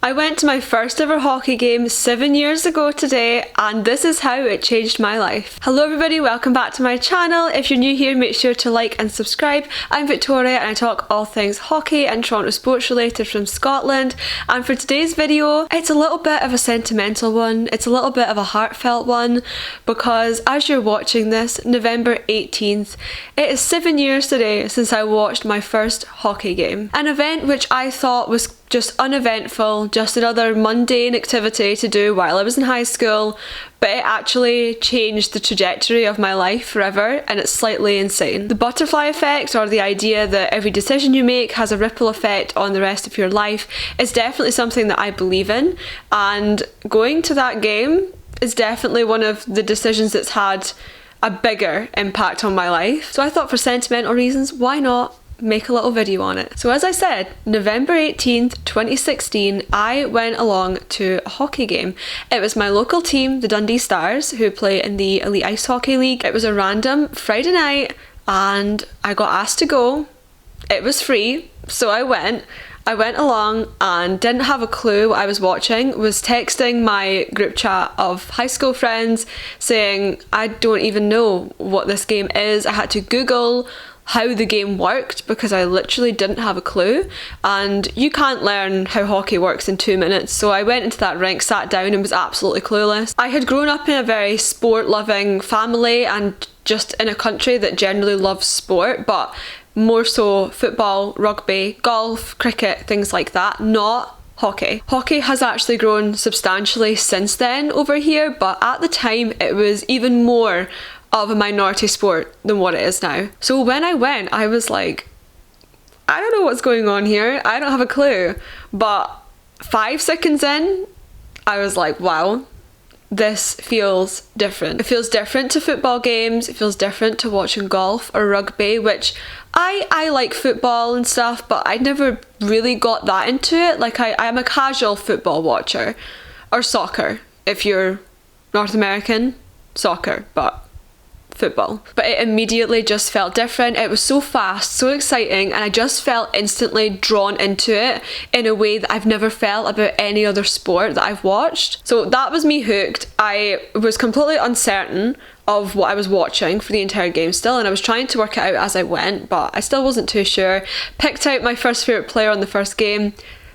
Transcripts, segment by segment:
I went to my first ever hockey game 7 years ago today, and this is how it changed my life. Hello everybody, welcome back to my channel. If you're new here, make sure to like and subscribe. I'm Victoria and I talk all things hockey and Toronto sports related from Scotland. And for today's video, it's a little bit of a sentimental one. It's a little bit of a heartfelt one because as you're watching this, November 18th, it is 7 years today since I watched my first hockey game. An event which I thought was just uneventful, just another mundane activity to do while I was in high school, but it actually changed the trajectory of my life forever, and it's slightly insane. The butterfly effect, or the idea that every decision you make has a ripple effect on the rest of your life, is definitely something that I believe in, and going to that game is definitely one of the decisions that's had a bigger impact on my life. So I thought, for sentimental reasons, why not make a little video on it. So as I said, November 18th, 2016, I went along to a hockey game. It was my local team, the Dundee Stars, who play in the Elite Ice Hockey League. It was a random Friday night and I got asked to go. It was free, so I went along and didn't have a clue what I was watching, was texting my group chat of high school friends saying, I don't even know what this game is. I had to Google how the game worked because I literally didn't have a clue, and you can't learn how hockey works in 2 minutes. So I went into that rink, sat down and was absolutely clueless. I had grown up in a very sport loving family and just in a country that generally loves sport, but more so football, rugby, golf, cricket, things like that, not hockey. Hockey has actually grown substantially since then over here, but at the time it was even more of a minority sport than what it is now. So when I went, I was like, I don't know what's going on here. I don't have a clue. But 5 seconds in, I was like, wow, this feels different. It feels different to football games. It feels different to watching golf or rugby, which I like football and stuff, but I never really got that into it. Like I'm a casual football watcher, or soccer if you're North American, soccer, but football. But it immediately just felt different. It was so fast, so exciting, and I just felt instantly drawn into it in a way that I've never felt about any other sport that I've watched. So that was me hooked. I was completely uncertain of what I was watching for the entire game still, and I was trying to work it out as I went, but I still wasn't too sure. Picked out my first favourite player on the first game,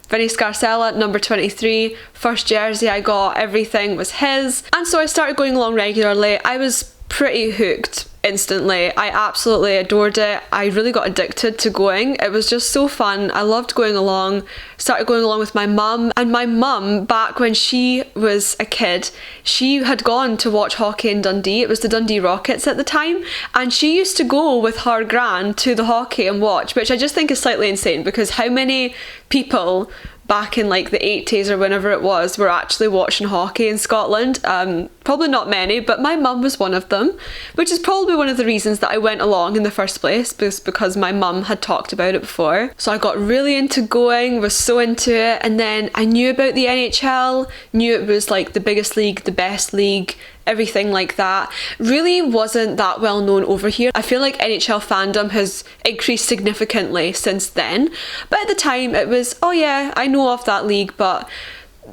Vinny Scarcella, number 23, first jersey I got, everything was his, and so I started going along regularly. I was pretty hooked instantly. I absolutely adored it. I really got addicted to going. It was just so fun. I loved going along. Started going along with my mum, and my mum, back when she was a kid, she had gone to watch hockey in Dundee. It was the Dundee Rockets at the time, and she used to go with her gran to the hockey and watch, which I just think is slightly insane because how many people back in like the 80s or whenever it was were actually watching hockey in Scotland? Probably not many, but my mum was one of them, which is probably one of the reasons that I went along in the first place, because my mum had talked about it before. So I got really into going, was so into it, and then I knew about the NHL, knew it was like the biggest league, the best league, everything like that. Really wasn't that well known over here. I feel like NHL fandom has increased significantly since then, but at the time it was, oh yeah, I know of that league, but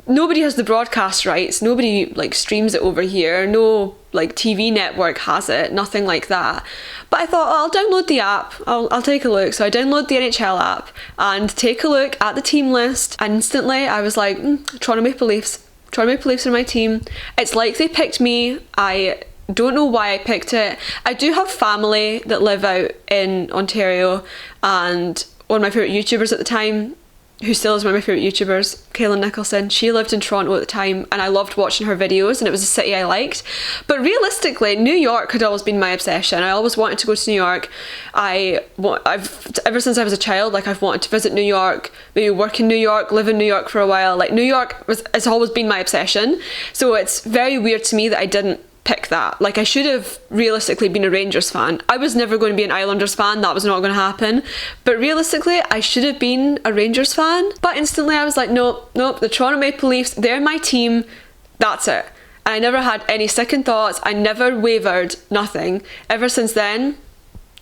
nobody has the broadcast rights, nobody like streams it over here, no like TV network has it, nothing like that. But I thought, oh, I'll download the app, I'll take a look. So I download the NHL app and take a look at the team list, and instantly I was like, Toronto Maple Leafs. Toronto Maple Leafs are my team. It's like they picked me. I don't know why I picked it. I do have family that live out in Ontario, and one of my favourite YouTubers at the time, who still is one of my favourite YouTubers, Kaylin Nicholson, she lived in Toronto at the time, and I loved watching her videos, and it was a city I liked. But realistically, New York had always been my obsession. I always wanted to go to New York. I've ever since I was a child, like I've wanted to visit New York, maybe work in New York, live in New York for a while. Like New York has always been my obsession. So it's very weird to me that I didn't pick that. Like I should have realistically been a Rangers fan. I was never going to be an Islanders fan, that was not going to happen. But realistically, I should have been a Rangers fan. But instantly I was like, nope, the Toronto Maple Leafs, they're my team, that's it. And I never had any second thoughts, I never wavered, nothing. Ever since then,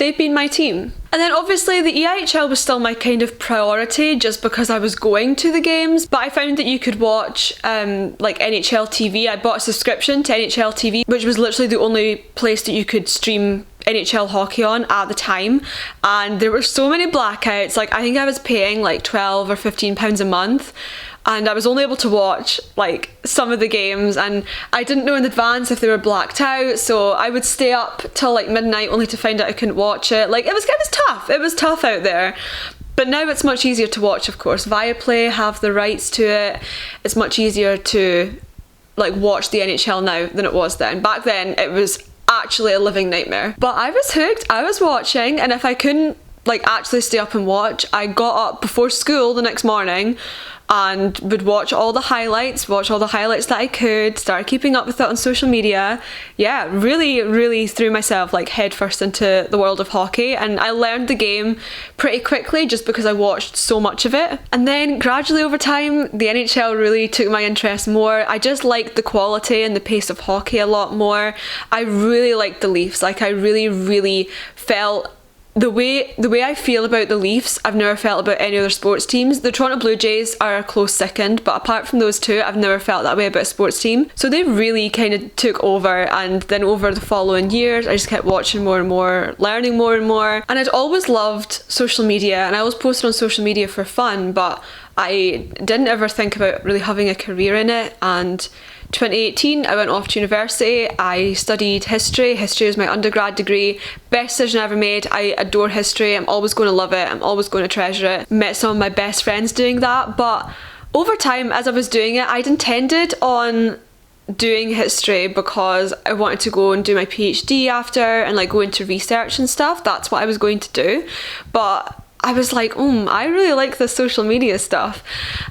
they've been my team. And then obviously the EIHL was still my kind of priority just because I was going to the games, but I found that you could watch like NHL TV. I bought a subscription to NHL TV, which was literally the only place that you could stream NHL hockey on at the time, and there were so many blackouts. Like I think I was paying like £12 or £15 a month, and I was only able to watch like some of the games, and I didn't know in advance if they were blacked out, so I would stay up till like midnight only to find out I couldn't watch it. Like it was tough. It was tough out there. But now it's much easier to watch, of course. Viaplay have the rights to it. It's much easier to like watch the NHL now than it was then. Back then it was actually a living nightmare. But I was hooked. I was watching, and if I couldn't like actually stay up and watch, I got up before school the next morning and would watch all the highlights that I could, start keeping up with it on social media. Yeah, really threw myself like headfirst into the world of hockey, and I learned the game pretty quickly just because I watched so much of it. And then gradually over time, the NHL really took my interest more. I just liked the quality and the pace of hockey a lot more. I really liked the Leafs. Like I really felt the way I feel about the Leafs, I've never felt about any other sports teams. The Toronto Blue Jays are a close second, but apart from those two, I've never felt that way about a sports team. So they really kind of took over, and then over the following years, I just kept watching more and more, learning more and more. And I'd always loved social media, and I always posted on social media for fun, but I didn't ever think about really having a career in it. And 2018 I went off to university. I studied history. History was my undergrad degree. Best decision I ever made. I adore history. I'm always going to love it. I'm always going to treasure it. Met some of my best friends doing that, but over time as I was doing it, I'd intended on doing history because I wanted to go and do my PhD after and like go into research and stuff. That's what I was going to do, but I was like, I really like this social media stuff.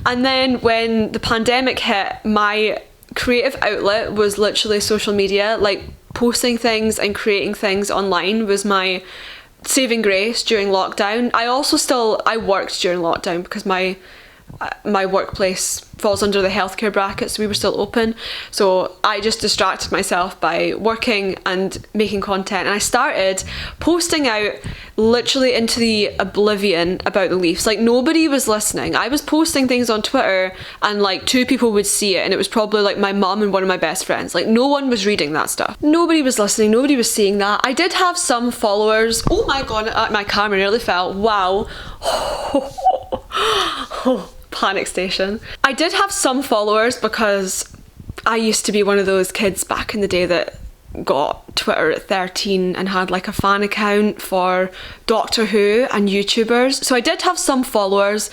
And then when the pandemic hit, my creative outlet was literally social media. Like posting things and creating things online was my saving grace during lockdown. I worked during lockdown because my workplace falls under the healthcare bracket, so we were still open. So I just distracted myself by working and making content, and I started posting out literally into the oblivion about the Leafs. Like nobody was listening. I was posting things on Twitter and like 2 people would see it, and it was probably like my mum and one of my best friends. Like no one was reading that stuff. Nobody was listening. Nobody was seeing that. I did have some followers. Oh my god, my camera nearly fell. Wow. Panic station. I did have some followers because I used to be one of those kids back in the day that got Twitter at 13 and had like a fan account for Doctor Who and YouTubers. So I did have some followers,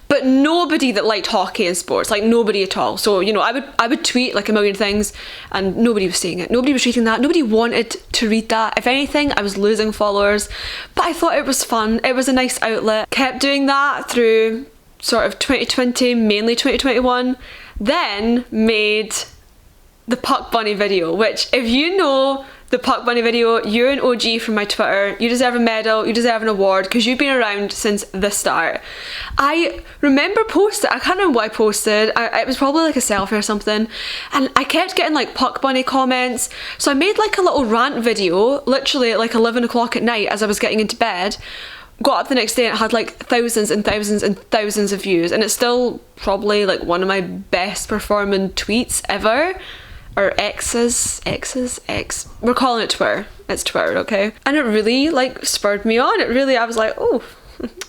but nobody that liked hockey and sports, like nobody at all. So, you know, I would tweet like a million things and nobody was seeing it. Nobody was reading that. Nobody wanted to read that. If anything, I was losing followers, but I thought it was fun. It was a nice outlet. Kept doing that through sort of 2020, mainly 2021, then made the Puck Bunny video, which if you know the Puck Bunny video, you're an OG from my Twitter. You deserve a medal, you deserve an award, because you've been around since the start. I remember posting, I can't remember what I posted, it was probably like a selfie or something, and I kept getting like Puck Bunny comments, so I made like a little rant video, literally at like 11 o'clock at night as I was getting into bed. Got up the next day and it had like thousands and thousands and thousands of views, and it's still probably like one of my best performing tweets ever. Or X's. We're calling it Twitter. It's Twitter, okay? And it really like spurred me on. I was like, oh,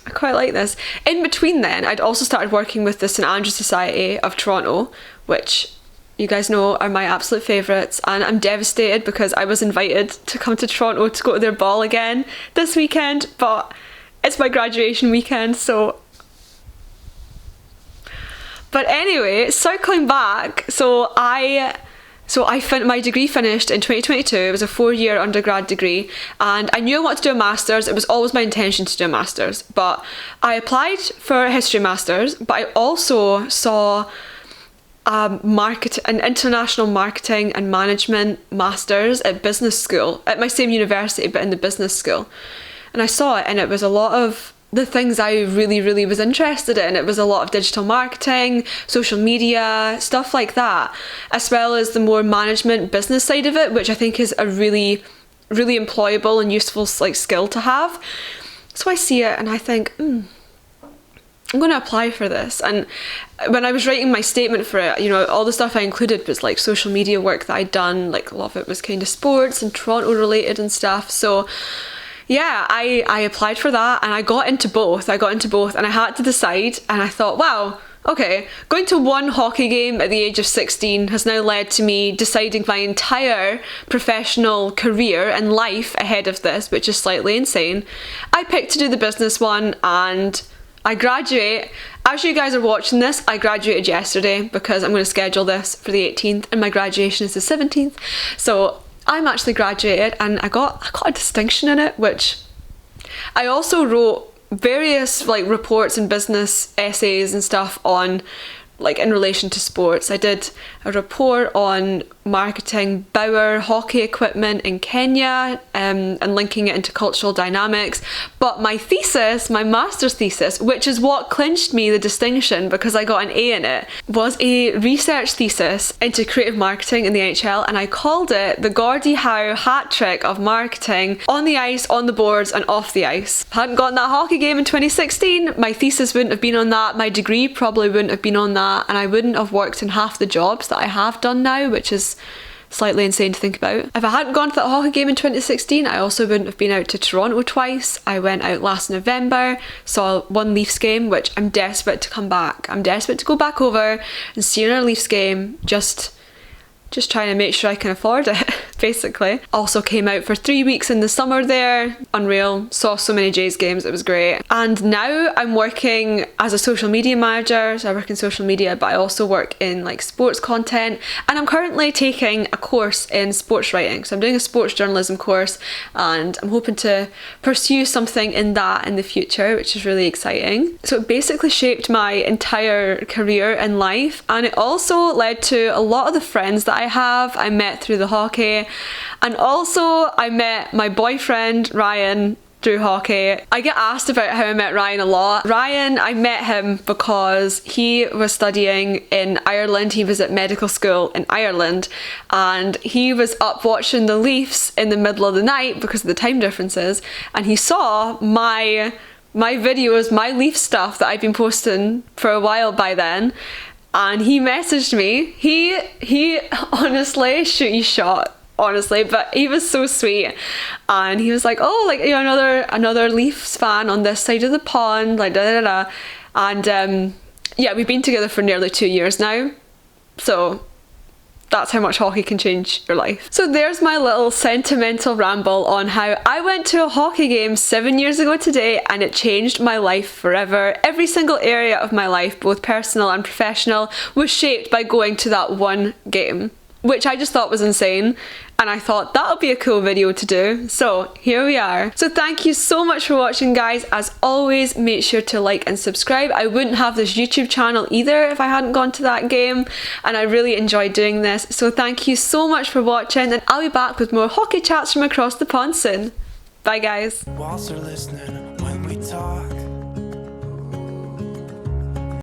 I quite like this. In between then, I'd also started working with the St Andrews Society of Toronto, which you guys know are my absolute favourites, and I'm devastated because I was invited to come to Toronto to go to their ball again this weekend, but it's my graduation weekend, so... But anyway, circling back, so my degree finished in 2022. It was a 4-year undergrad degree, and I knew I wanted to do a master's. It was always my intention to do a master's, but I applied for a history master's, but I also saw an international marketing and management master's at business school, at my same university, but in the business school. And I saw it, and it was a lot of the things I really was interested in. It was a lot of digital marketing, social media, stuff like that, as well as the more management business side of it, which I think is a really really employable and useful like skill to have. So I see it and I think, I'm going to apply for this. And when I was writing my statement for it, you know, all the stuff I included was like social media work that I'd done. Like a lot of it was kind of sports and Toronto related and stuff. So yeah, I applied for that and I got into both. And I had to decide, and I thought, wow, okay, going to one hockey game at the age of 16 has now led to me deciding my entire professional career and life ahead of this, which is slightly insane. I picked to do the business one, and I graduate. As you guys are watching this, I graduated yesterday because I'm going to schedule this for the 18th and my graduation is the 17th. So I'm actually graduated and I got a distinction in it, which I also wrote various like reports and business essays and stuff on, like in relation to sports. I did a report on marketing Bauer hockey equipment in Kenya and linking it into cultural dynamics. But my thesis, my master's thesis, which is what clinched me the distinction because I got an A in it, was a research thesis into creative marketing in the NHL, and I called it the Gordie Howe hat trick of marketing on the ice, on the boards and off the ice. If I hadn't gotten that hockey game in 2016, my thesis wouldn't have been on that, my degree probably wouldn't have been on that, and I wouldn't have worked in half the jobs that I have done now, which is slightly insane to think about. If I hadn't gone to that hockey game in 2016, I also wouldn't have been out to Toronto twice. I went out last November, saw one Leafs game, which I'm desperate to come back. I'm desperate to go back over and see another Leafs game, just trying to make sure I can afford it, basically. Also came out for 3 weeks in the summer there. Unreal. Saw so many Jays games, it was great. And now I'm working as a social media manager, so I work in social media, but I also work in like sports content. And I'm currently taking a course in sports writing. So I'm doing a sports journalism course and I'm hoping to pursue something in that in the future, which is really exciting. So it basically shaped my entire career and life. And it also led to a lot of the friends that I met through the hockey, and also I met my boyfriend Ryan through hockey. I get asked about how I met Ryan a lot. Ryan, I met him because he was studying in Ireland. He was at medical school in Ireland and he was up watching the Leafs in the middle of the night because of the time differences, and he saw my videos, my Leaf stuff that I'd been posting for a while by then. And he messaged me. He honestly, shoot you shot, honestly, but he was so sweet. And he was like, oh, like, you know, another Leafs fan on this side of the pond, like da da da. And yeah, we've been together for nearly 2 years now. So that's how much hockey can change your life. So there's my little sentimental ramble on how I went to a hockey game 7 years ago today and it changed my life forever. Every single area of my life, both personal and professional, was shaped by going to that one game, which I just thought was insane. And I thought that would be a cool video to do. So here we are. So thank you so much for watching, guys. As always, make sure to like and subscribe. I wouldn't have this YouTube channel either if I hadn't gone to that game. And I really enjoyed doing this. So thank you so much for watching. And I'll be back with more hockey chats from across the pond soon. Bye, guys. Walls are listening when we talk.